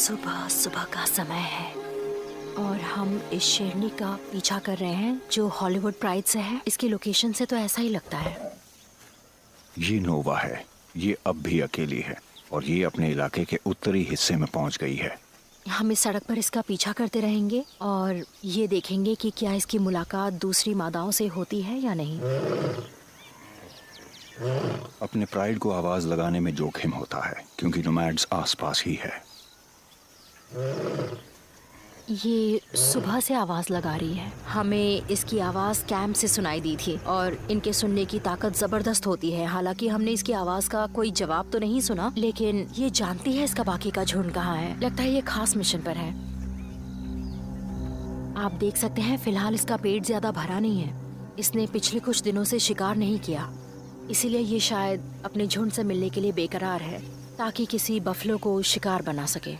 सुबह सुबह का समय है और हम इस शेरनी का पीछा कर रहे हैं जो हॉलीवुड प्राइड से है। इसकी लोकेशन से तो ऐसा ही लगता है। ये नोवा है। ये अब भी अकेली है और ये अपने इलाके के उत्तरी हिस्से में पहुंच गई है। हम इस सड़क पर इसका पीछा करते रहेंगे और ये देखेंगे कि क्या इसकी मुलाकात दूसरी मादाओं से होती है या नहीं। अपने प्राइड को आवाज लगाने में जोखिम होता है क्योंकि नोमैड्स आसपास ही है। ये सुबह से आवाज लगा रही है। हमें इसकी आवाज कैंप से सुनाई दी थी और इनके सुनने की ताकत जबरदस्त होती है। हालांकि हमने इसकी आवाज का कोई जवाब तो नहीं सुना, लेकिन ये जानती है इसका बाकी का झुंड कहाँ है। लगता है ये खास मिशन पर है। आप देख सकते हैं फिलहाल इसका पेट ज्यादा भरा नहीं है। इसने पिछले कुछ दिनों से शिकार नहीं किया, इसीलिए ये शायद अपने झुंड से मिलने के लिए बेकरार है ताकि किसी बफलो को शिकार बना सके।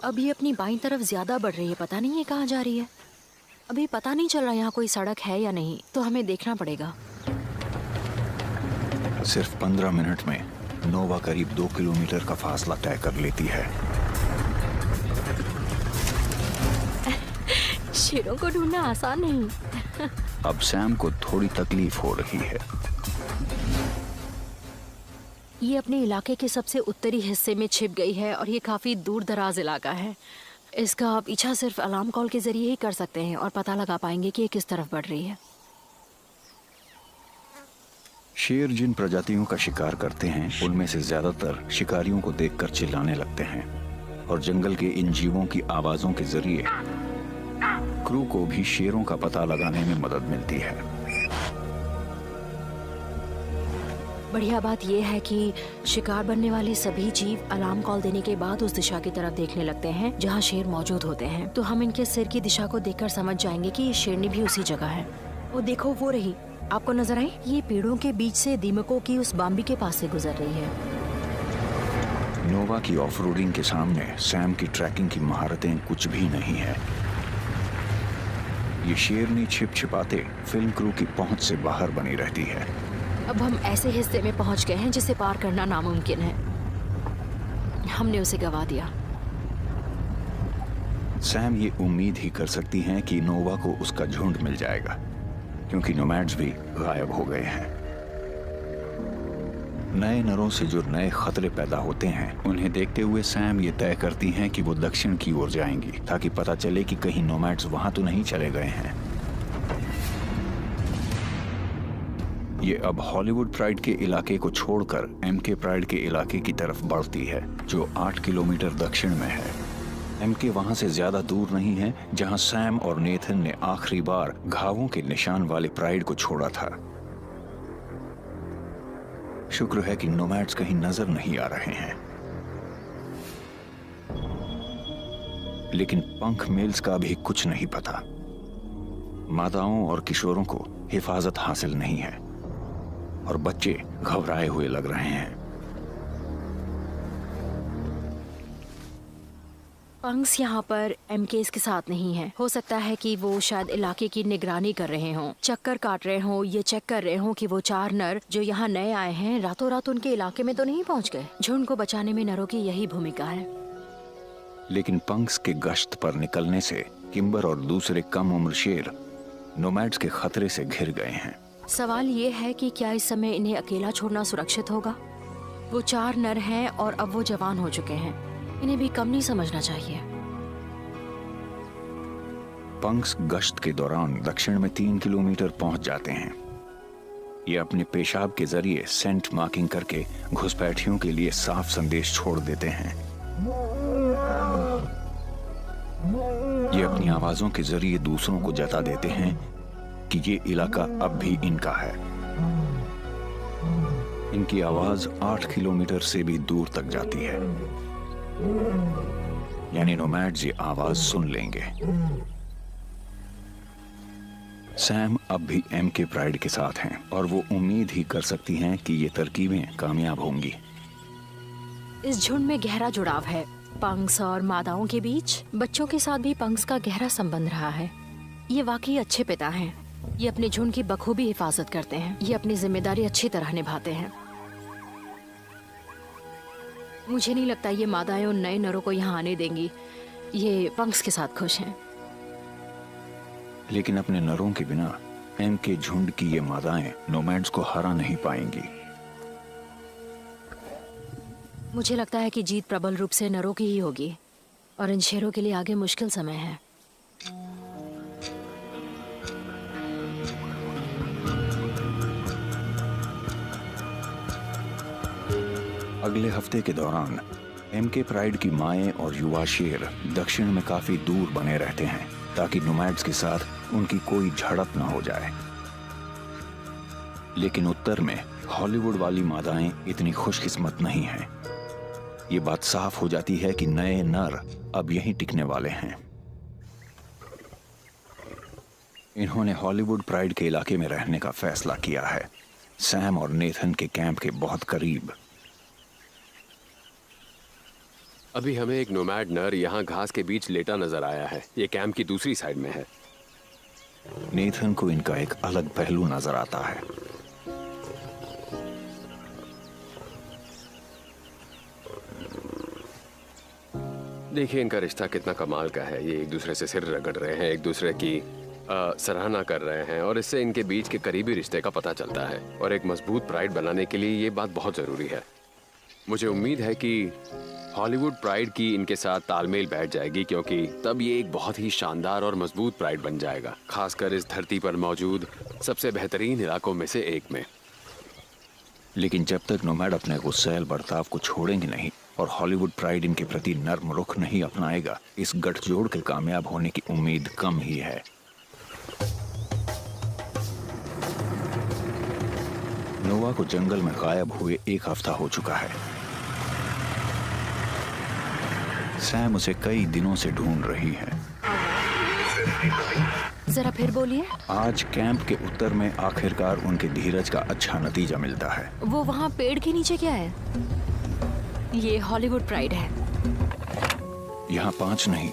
अब ये अपनी बाईं तरफ ज्यादा बढ़ रही है। पता नहीं ये कहाँ जा रही है। अभी पता नहीं चल रहा यहाँ कोई सड़क है या नहीं, तो हमें देखना पड़ेगा। सिर्फ 15 मिनट में नोवा करीब 2 किलोमीटर का फासला तय कर लेती है। शेरों को ढूंढना आसान नहीं। अब सैम को थोड़ी तकलीफ हो रही है। ये अपने इलाके के सबसे उत्तरी हिस्से में छिप गई है और ये काफी दूर दराज इलाका है। इसका पीछा सिर्फ अलार्म कॉल के जरिए ही कर सकते हैं और पता लगा पाएंगे कि ये किस तरफ बढ़ रही है। शेर जिन प्रजातियों का शिकार करते हैं उनमें से ज्यादातर शिकारियों को देखकर चिल्लाने लगते हैं और जंगल के इन जीवों की आवाजों के जरिए क्रू को भी शेरों का पता लगाने में मदद मिलती है। बढ़िया बात यह है कि शिकार बनने वाले सभी जीव अलार्म कॉल देने के बाद उस दिशा की तरफ देखने लगते हैं जहां शेर मौजूद होते हैं। तो हम इनके सिर की दिशा को देखकर समझ जाएंगे कि ये शेरनी भी उसी जगह है। और देखो वो रही, आपको नजर आई? ये पेड़ों के बीच से दीमकों की उस बाम्बी के पास से गुजर रही है। नोवा की ऑफ रोडिंग के सामने सैम की ट्रैकिंग की महारतें कुछ भी नहीं है। ये शेरनी छिप छिपाते फिल्म क्रू की पहुंच से बाहर बनी रहती है। अब हम ऐसे हिस्से में पहुंच गए हैं जिसे पार करना नामुमकिन है। हमने उसे गवा दिया। सैम ये उम्मीद ही कर सकती हैं कि नोवा को उसका झुंड मिल जाएगा क्योंकि नोमैड्स भी गायब हो गए हैं। नए नरों से जो नए खतरे पैदा होते हैं उन्हें देखते हुए सैम ये तय करती हैं कि वो दक्षिण की ओर जाएंगी ताकि पता चले कि कहीं नोमैड्स वहां तो नहीं चले गए हैं। ये अब हॉलीवुड प्राइड के इलाके को छोड़कर एमके प्राइड के इलाके की तरफ बढ़ती है जो 8 किलोमीटर दक्षिण में है। एमके वहां से ज्यादा दूर नहीं है जहां सैम और नेथन ने आखिरी बार घावों के निशान वाले प्राइड को छोड़ा था। शुक्र है कि नोमैड्स कहीं नजर नहीं आ रहे हैं। लेकिन पंख मिल्स का भी कुछ नहीं पता। मादाओं और किशोरों को हिफाजत हासिल नहीं है और बच्चे घबराए हुए लग रहे हैं। पंक्स यहाँ पर एमकेस के साथ नहीं है। हो सकता है कि वो शायद इलाके की निगरानी कर रहे हों, चक्कर काट रहे हों, ये चेक कर रहे हों कि वो 4 नर जो यहाँ नए आए हैं रातों रात उनके इलाके में तो नहीं पहुँच गए। झुंड को बचाने में नरों की यही भूमिका है। लेकिन पंक्स के गश्त पर निकलने से किम्बर और दूसरे कम उम्र शेर नोमैड्स के खतरे से घिर गए हैं। सवाल ये है कि क्या इस समय इन्हें अकेला छोड़ना सुरक्षित होगा? वो 4 नर हैं और अब वो जवान हो चुके हैं। इन्हें भी कम नहीं समझना चाहिए। पंक्स गश्त के दौरान दक्षिण में 3 किलोमीटर पहुंच जाते हैं। ये अपने पेशाब के जरिए सेंट मार्किंग करके घुसपैठियों के लिए साफ संदेश छोड़ देते हैं। ये अपनी आवाजों के जरिए दूसरों को जता देते हैं कि ये इलाका अब भी इनका है। इनकी आवाज 8 किलोमीटर से भी दूर तक जाती है, यानी नोमैड्स ये आवाज सुन लेंगे। सैम अब भी एमके प्राइड के साथ हैं और वो उम्मीद ही कर सकती हैं कि ये तरकीबें कामयाब होंगी। इस झुंड में गहरा जुड़ाव है पंक्स और मादाओं के बीच। बच्चों के साथ भी पंक्स का गहरा संबंध रहा है। ये वाकई अच्छे पिता हैं। ये अपने झुंड की बखूबी हिफाजत करते हैं। ये अपनी जिम्मेदारी अच्छी तरह निभाते हैं। मुझे नहीं लगता ये मादाएं उन नए नरों को यहाँ आने देंगी। ये पंक्स के साथ खुश हैं। लेकिन अपने नरों के बिना एम के झुंड की ये मादाएं नोमैड्स को हरा नहीं पाएंगी। मुझे लगता है कि जीत प्रबल रूप से नरों की ही होगी और इन शेरों के लिए आगे मुश्किल समय है। अगले हफ्ते के दौरान एम के प्राइड की माएं और युवा शेर दक्षिण में काफी दूर बने रहते हैं ताकि नोमैड्स के साथ उनकी कोई झड़प न हो जाए। लेकिन उत्तर में हॉलीवुड वाली मादाएं इतनी खुशकिस्मत नहीं हैं। ये बात साफ हो जाती है कि नए नर अब यहीं टिकने वाले हैं। इन्होंने हॉलीवुड प्राइड के इलाके में रहने का फैसला किया है, सैम और नेथन के कैंप के बहुत करीब। अभी हमें एक नोमैड नर यहाँ घास के बीच लेटा नजर आया है। ये कैंप की दूसरी साइड में है। नेथन को इनका एक अलग पहलू नजर आता है। देखिए इनका रिश्ता कितना कमाल का है। ये एक दूसरे से सिर रगड़ रहे हैं, एक दूसरे की सराहना कर रहे हैं और इससे इनके बीच के करीबी रिश्ते का पता चलता है। और एक मजबूत प्राइड बनाने के लिए ये बात बहुत जरूरी है। मुझे उम्मीद है कि हॉलीवुड प्राइड की इनके साथ तालमेल बैठ जाएगी, क्योंकि तब ये एक बहुत ही शानदार और मजबूत प्राइड बन जाएगा, खासकर इस धरती पर मौजूद सबसे बेहतरीन इलाकों में से एक में। लेकिन जब तक नोमैड अपने गुस्सैल बर्ताव को छोड़ेंगे नहीं और हॉलीवुड प्राइड इनके प्रति नर्म रुख नहीं अपनाएगा, इस गठजोड़ के कामयाब होने की उम्मीद कम ही है। नोवा को जंगल में गायब हुए एक हफ्ता हो चुका है। सैम उसे कई दिनों से ढूंढ रही है। जरा फिर बोलिए। आज कैंप के उत्तर में आखिरकार उनके धीरज का अच्छा नतीजा मिलता है। वो वहाँ पेड़ के नीचे क्या है? ये हॉलीवुड प्राइड है। यहाँ 5 नहीं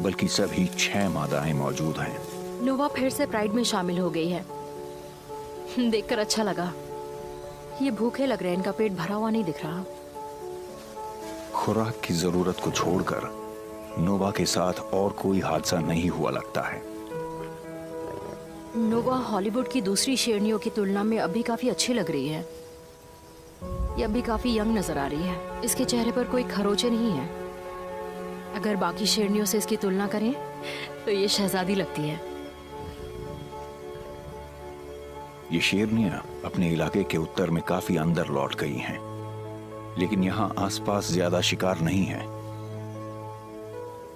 बल्कि सभी 6 मादाएं मौजूद हैं। नोवा फिर से प्राइड में शामिल हो गई है। देखकर अच्छा लगा। ये भूखे लग रहे हैं, इनका पेट भरा हुआ नहीं दिख रहा। खुराक की जरूरत को छोड़कर नोवा के साथ और कोई हादसा नहीं हुआ लगता है। नोवा हॉलीवुड की दूसरी शेरनियों की तुलना में अभी काफी अच्छी लग रही है। ये अभी काफी यंग नजर आ रही है। इसके चेहरे पर कोई खरोचे नहीं है। अगर बाकी शेरनियों से इसकी तुलना करें तो ये शहजादी लगती है। ये शेरनियां अपने इलाके के उत्तर में काफी अंदर लौट गई हैं, लेकिन यहाँ आसपास ज्यादा शिकार नहीं है।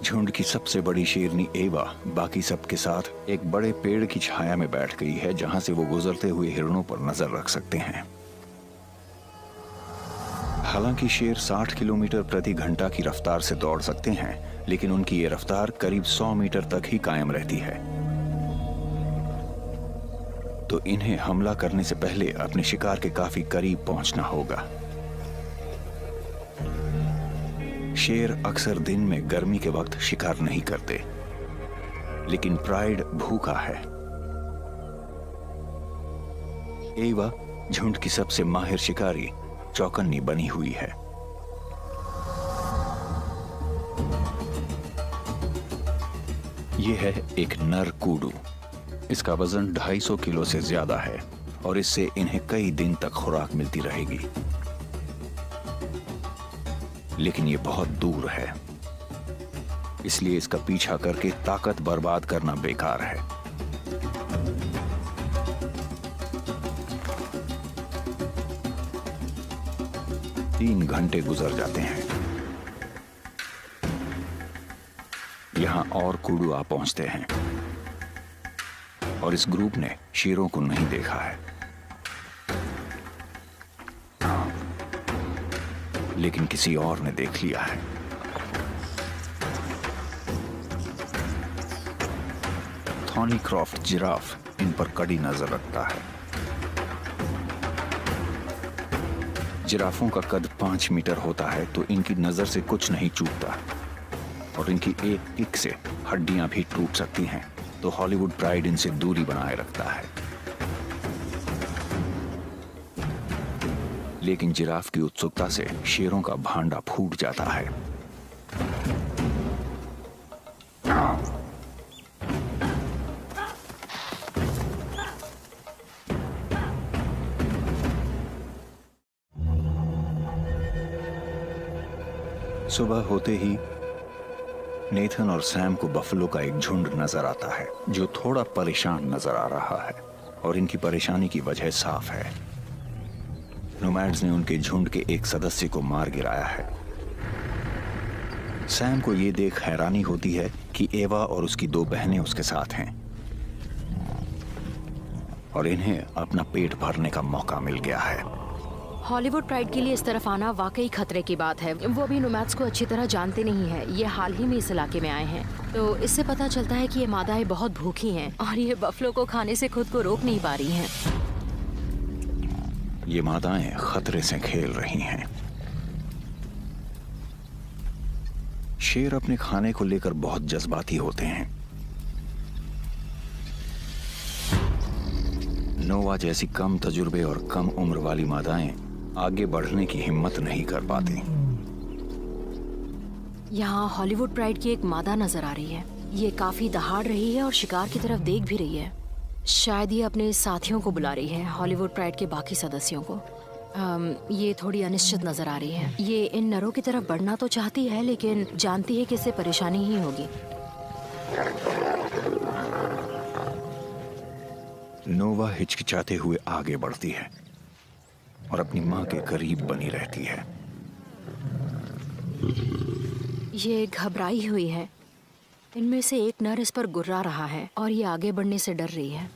झुंड की सबसे बड़ी शेरनी एवा बाकी सबके साथ एक बड़े पेड़ की छाया में बैठ गई है, जहां से वो गुजरते हुए हिरणों पर नजर रख सकते हैं। हालांकि शेर 60 किलोमीटर प्रति घंटा की रफ्तार से दौड़ सकते हैं, लेकिन उनकी ये रफ्तार करीब 100 मीटर तक ही कायम रहती है। तो इन्हें हमला करने से पहले अपने शिकार के काफी करीब पहुंचना होगा। शेर अक्सर दिन में गर्मी के वक्त शिकार नहीं करते, लेकिन प्राइड भूखा है। एवा झुंड की सबसे माहिर शिकारी चौकन्नी बनी हुई है। यह है एक नर कूडू। इसका वजन 250 किलो से ज्यादा है और इससे इन्हें कई दिन तक खुराक मिलती रहेगी। लेकिन ये बहुत दूर है, इसलिए इसका पीछा करके ताकत बर्बाद करना बेकार है। तीन घंटे गुजर जाते हैं। यहां और कूडू आ पहुंचते हैं और इस ग्रुप ने शेरों को नहीं देखा है, लेकिन किसी और ने देख लिया है। थॉर्नीक्रॉफ्ट जिराफ इन पर कड़ी नजर रखता है। जिराफों का कद 5 मीटर होता है, तो इनकी नजर से कुछ नहीं चूकता और इनकी एक किक से हड्डियां भी टूट सकती हैं, तो हॉलीवुड प्राइड इनसे दूरी बनाए रखता है। लेकिन जिराफ की उत्सुकता से शेरों का भांडा फूट जाता है। सुबह होते ही नेथन और सैम को बफलो का एक झुंड नजर आता है जो थोड़ा परेशान नजर आ रहा है, और इनकी परेशानी की वजह साफ है। नोमैड्स ने उनके झुंड के एक सदस्य को मार गिराया है। सैम को यह देख हैरानी होती है कि एवा और उसकी 2 बहनें उसके साथ हैं और इन्हें अपना पेट भरने का मौका मिल गया है। हॉलीवुड प्राइड के लिए इस तरफ आना वाकई खतरे की बात है। वो भी नोमैड्स को अच्छी तरह जानते नहीं है। ये हाल ही में इस इलाके में आए हैं, तो इससे पता चलता है कि ये मादाएं बहुत भूखी हैं और ये बफलो को खाने से खुद को रोक नहीं पा रही हैं। ये मादाएं खतरे से खेल रही हैं। शेर अपने खाने को लेकर बहुत जज्बाती होते हैं। नोवा जैसी कम तजुर्बे और कम उम्र वाली मादाएं आगे बढ़ने की हिम्मत नहीं कर पाती। यहाँ हॉलीवुड प्राइड की एक मादा नजर आ रही है। ये काफी दहाड़ रही है और शिकार की तरफ देख भी रही है। शायद ये अपने साथियों को बुला रही है, हॉलीवुड प्राइड के बाकी सदस्यों को। ये थोड़ी अनिश्चित नजर आ रही है। ये इन नरों की तरफ बढ़ना तो चाहती है, लेकिन जानती है कि इससे परेशानी ही होगी। नोवा हिचकिचाते हुए आगे बढ़ती है और अपनी माँ के करीब बनी रहती है। ये घबराई हुई है। इनमें से एक नर इस पर गुर्रा रहा है और ये आगे बढ़ने से डर रही है।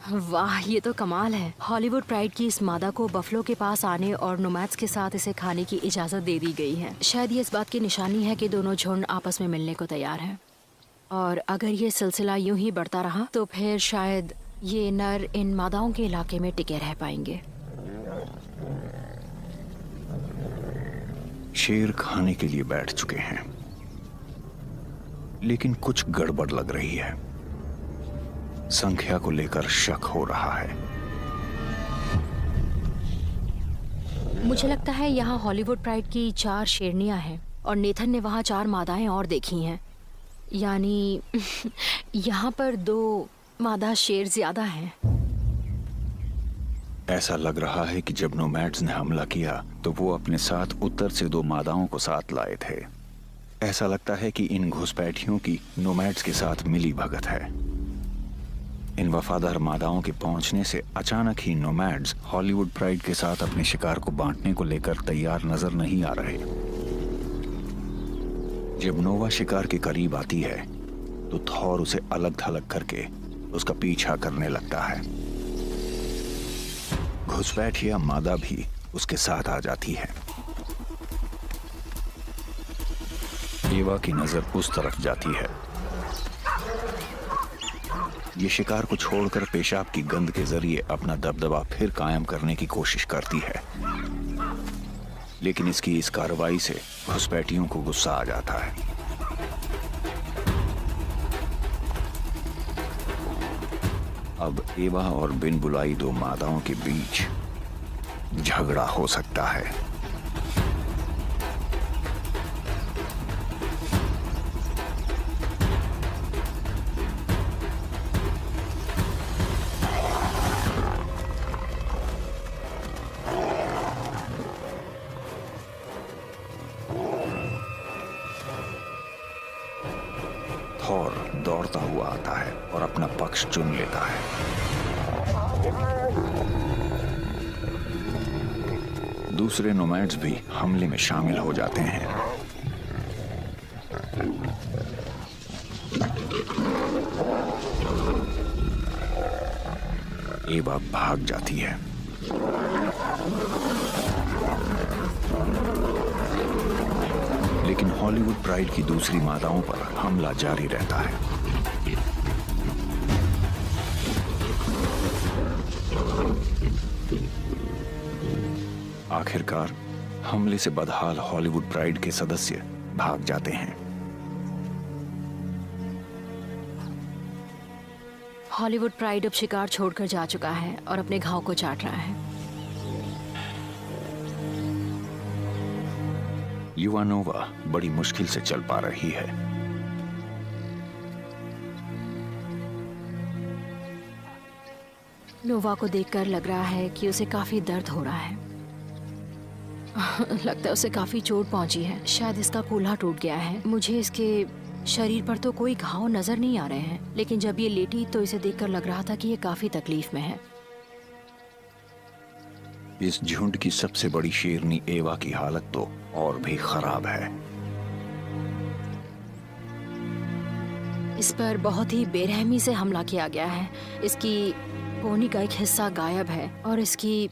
वाह, ये तो कमाल है। हॉलीवुड प्राइड की इस मादा को बफलो के पास आने और नोमैड्स के साथ इसे खाने की इजाजत दे दी गई है। शायद ये इस बात की निशानी है कि दोनों झुंड आपस में मिलने को तैयार हैं। और अगर ये सिलसिला यूं ही बढ़ता रहा तो फिर शायद ये नर इन मादाओं के इलाके में टिके रह पाएंगे। शेर खाने के लिए बैठ चुके हैं, लेकिन कुछ गड़बड़ लग रही है। संख्या को लेकर शक हो रहा है। मुझे लगता है यहाँ हॉलीवुड प्राइड की 4 शेरनियां हैं और नेथन ने वहाँ 4 मादाएं और देखी हैं। यानी यहाँ पर 2 मादा शेर ज्यादा हैं। ऐसा लग रहा है कि जब नोमैड्स ने हमला किया तो वो अपने साथ उत्तर से 2 मादाओं को साथ लाए थे। ऐसा लगता है कि इन घुसपैठियों की नोमैड्स के साथ मिली भगत है। इन वफादार मादाओं के पहुंचने से अचानक ही नोमैड्स हॉलीवुड प्राइड के साथ अपने शिकार को बांटने को लेकर तैयार नजर नहीं आ रहे। जब नोवा शिकार के करीब आती है तो थॉर उसे अलग थलग करके उसका पीछा करने लगता है। घुसपैठिया मादा भी उसके साथ आ जाती है। एवा की नजर उस तरफ जाती है। ये शिकार को छोड़कर पेशाब की गंध के जरिए अपना दबदबा फिर कायम करने की कोशिश करती है, लेकिन इसकी इस कार्रवाई से घुसपैठियों को गुस्सा आ जाता है। अब एवा और बिन बुलाई 2 मादाओं के बीच झगड़ा हो सकता है। थॉर दौड़ता हुआ आता है और अपना पक्ष चुन लेता है। दूसरे नोमैड्स भी हमले में शामिल हो जाते हैं। एवा भाग जाती है। लेकिन हॉलीवुड प्राइड की दूसरी मादाओं पर हमला जारी रहता है। आखिरकार हमले से बदहाल हॉलीवुड प्राइड के सदस्य भाग जाते हैं। हॉलीवुड प्राइड अब शिकार छोड़कर जा चुका है और अपने घाव को चाट रहा है। युवा नोवा बड़ी मुश्किल से चल पा रही है। नोवा को देखकर लग रहा है कि उसे काफी दर्द हो रहा है। लगता है उसे काफी चोट पहुंची है। शायद इसका कूल्हा टूट गया है। मुझे इसके शरीर पर तो कोई घाव नजर नहीं आ रहे हैं, लेकिन जब ये लेटी तो इसे देखकर लग रहा था कि ये काफी तकलीफ में है। इस झुंड की सबसे बड़ी शेरनी एवा की हालत तो और भी खराब है। इस पर बहुत ही बेरहमी से हमला किया गया है। इसकी पोनी का एक हिस्सा गायब है और इसकी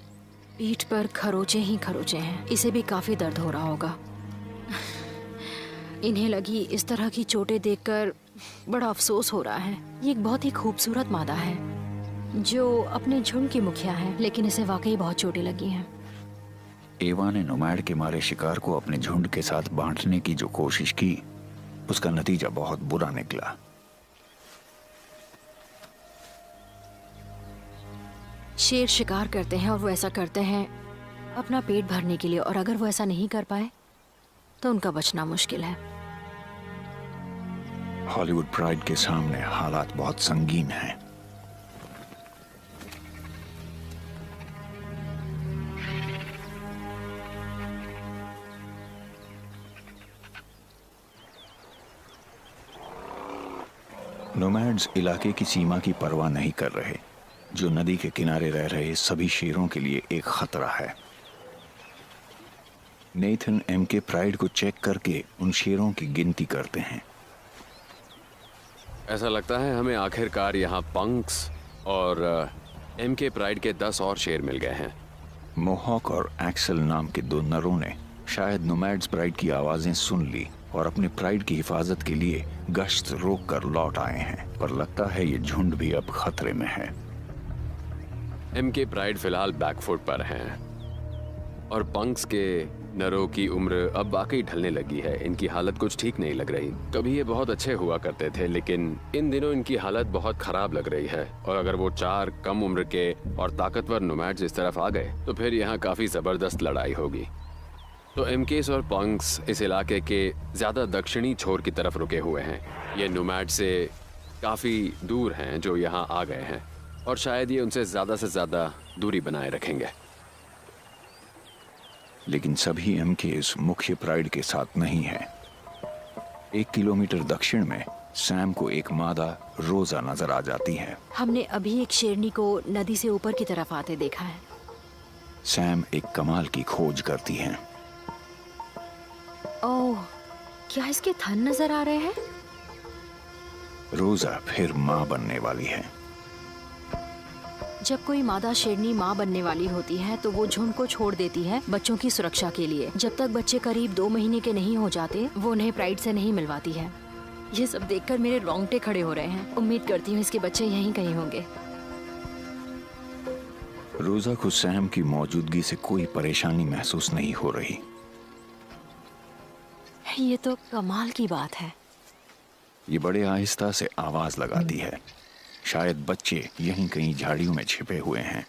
पीठ पर खरोचे ही खरोचे हैं। इसे भी काफी दर्द हो रहा होगा। इन्हें लगी इस तरह की चोटें देखकर बड़ा अफसोस हो रहा है। ये एक बहुत ही खूबसूरत मादा है जो अपने झुंड की मुखिया है, लेकिन इसे वाकई बहुत चोटें लगी हैं। एवा ने नोमैड के मारे शिकार को अपने झुंड के साथ बांटने की जो कोशिश की, उसका नतीजा बहुत बुरा निकला। शेर शिकार करते हैं और वो ऐसा करते हैं अपना पेट भरने के लिए, और अगर वो ऐसा नहीं कर पाए तो उनका बचना मुश्किल है। हॉलीवुड प्राइड के सामने हालात बहुत संगीन हैं। नोमैड्स इलाके की सीमा की परवाह नहीं कर रहे, जो नदी के किनारे रह रहे सभी शेरों के लिए एक खतरा है। नेथन एमके प्राइड को चेक करके उन शेरों की गिनती करते हैं। ऐसा लगता है हमें आखिरकार यहाँ पंक्स और एमके प्राइड के 10 और शेर मिल गए हैं। मोहॉक और एक्सेल नाम के दो नरों ने शायद नोमैड्स प्राइड की आवाजें सुन ली और अपने प्राइड की हिफाजत के लिए गश्त रोक कर लौट आए हैं, पर लगता है ये झुंड भी अब खतरे में है। एमके प्राइड फिलहाल बैकफुट पर हैं और पंक्स के नरों की उम्र अब वाकई ढलने लगी है। इनकी हालत कुछ ठीक नहीं लग रही। कभी ये बहुत अच्छे हुआ करते थे, लेकिन इन दिनों इनकी हालत बहुत खराब लग रही है। और अगर वो 4 कम उम्र के और ताकतवर नोमैड्स इस तरफ आ गए तो फिर यहाँ काफी जबरदस्त लड़ाई होगी। तो एमकेस और पंक्स इस इलाके के ज्यादा दक्षिणी छोर की तरफ रुके हुए हैं। ये नोमैड से काफी दूर हैं जो यहाँ आ गए हैं, और शायद ये उनसे ज्यादा से ज्यादा दूरी बनाए रखेंगे। लेकिन सभी एमकेस मुख्य प्राइड के साथ नहीं है। 1 किलोमीटर दक्षिण में सैम को एक मादा रोजा नजर आ जाती है। हमने अभी एक शेरनी को नदी से ऊपर की तरफ आते देखा है। सैम एक कमाल की खोज करती है। ओह, क्या इसके थन नजर आ रहे हैं? रोजा फिर माँ बनने वाली है। जब कोई मादा शेरनी माँ बनने वाली होती है तो वो झुंड को छोड़ देती है बच्चों की सुरक्षा के लिए। जब तक बच्चे करीब 2 महीने के नहीं हो जाते वो उन्हें प्राइड से नहीं मिलवाती है। ये सब देखकर मेरे रोंगटे खड़े हो रहे हैं। उम्मीद करती हूँ इसके बच्चे यहीं कहीं होंगे। रोजा को सैम की मौजूदगी से कोई परेशानी महसूस नहीं हो रही। ये तो कमाल की बात है। ये बड़े आहिस्ता से आवाज लगाती है। शायद बच्चे यहीं कहीं झाड़ियों में छिपे हुए हैं।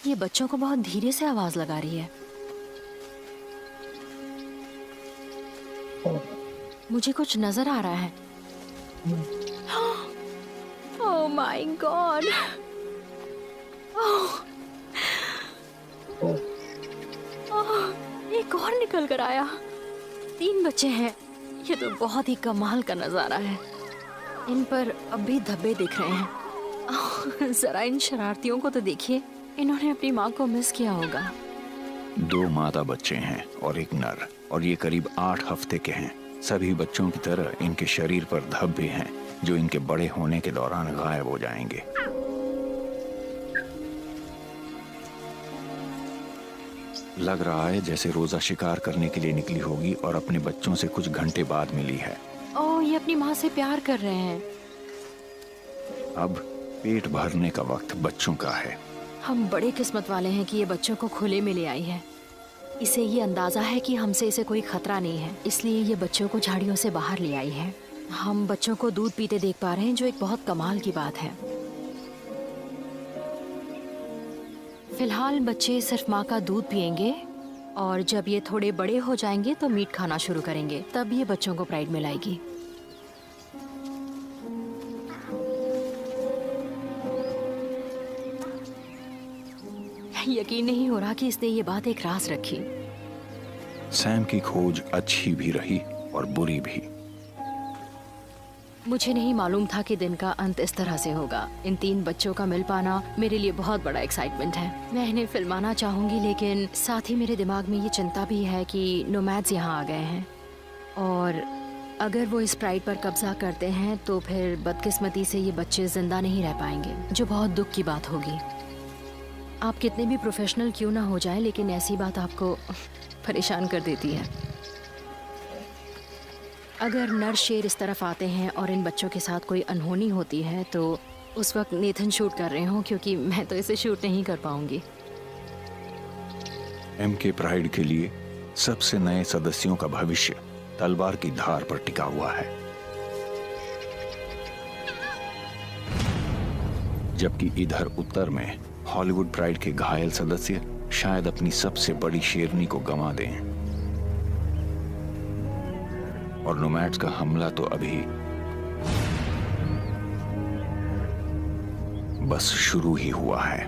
ये बच्चों को बहुत धीरे से आवाज लगा रही है। मुझे कुछ नजर आ रहा है। Oh my God! एक और निकल कर आया। 3 बच्चे हैं। ये तो बहुत ही कमाल का नजारा है। इन पर अब भी धब्बे दिख रहे हैं। जरा इन शरारतियों को तो देखिए। इन्होंने अपनी माँ को मिस किया होगा। 2 मादा बच्चे हैं और एक नर, और ये करीब 8 हफ्ते के हैं। सभी बच्चों की तरह इनके शरीर पर धब्बे हैं जो इनके बड़े होने के दौरान गायब हो जाएंगे। लग रहा है जैसे रोजा शिकार करने के लिए निकली होगी और अपने बच्चों से कुछ घंटे बाद मिली है। ओह, ये अपनी माँ से प्यार कर रहे हैं। अब पेट भरने का वक्त बच्चों का है। हम बड़े किस्मत वाले हैं कि ये बच्चों को खुले में ले आई है। इसे ये अंदाजा है कि हमसे इसे कोई खतरा नहीं है, इसलिए ये बच्चों को झाड़ियों से बाहर ले आई है। हम बच्चों को दूध पीते देख पा रहे हैं, जो एक बहुत कमाल की बात है। फिलहाल बच्चे सिर्फ माँ का दूध पिएंगे और जब ये थोड़े बड़े हो जाएंगे तो मीट खाना शुरू करेंगे, तब ये बच्चों को प्राइड में लाएगी। यकीन नहीं हो रहा कि इसने ये बात एक राज रखी। सैम की खोज अच्छी भी रही और बुरी भी। मुझे नहीं मालूम था कि दिन का अंत इस तरह से होगा। इन 3 बच्चों का मिल पाना मेरे लिए बहुत बड़ा एक्साइटमेंट है। मैं इन्हें फिल्माना चाहूंगी, लेकिन साथ ही मेरे दिमाग में ये चिंता भी है कि नोमैड्स यहाँ आ गए हैं और अगर वो इस प्राइड पर कब्जा करते हैं तो फिर बदकिस्मती से ये बच्चे जिंदा नहीं रह पाएंगे, जो बहुत दुख की बात होगी। आप कितने भी प्रोफेशनल क्यों ना हो जाएं, लेकिन ऐसी बात आपको परेशान कर देती है। अगर नर शेर इस तरफ आते हैं और इन बच्चों के साथ कोई अनहोनी होती है तो उस वक्त नेथन शूट कर रहे हों, क्योंकि मैं तो इसे शूट नहीं कर पाऊंगी। एमके प्राइड के लिए सबसे नए सदस्यों का भविष्य तलवार की धार पर टिका हुआ है, जबकि इधर उत्तर में हॉलीवुड प्राइड के घायल सदस्य शायद अपनी सबसे बड़ी शेरनी को गंवा दें। और नोमैड्स का हमला तो अभी बस शुरू ही हुआ है।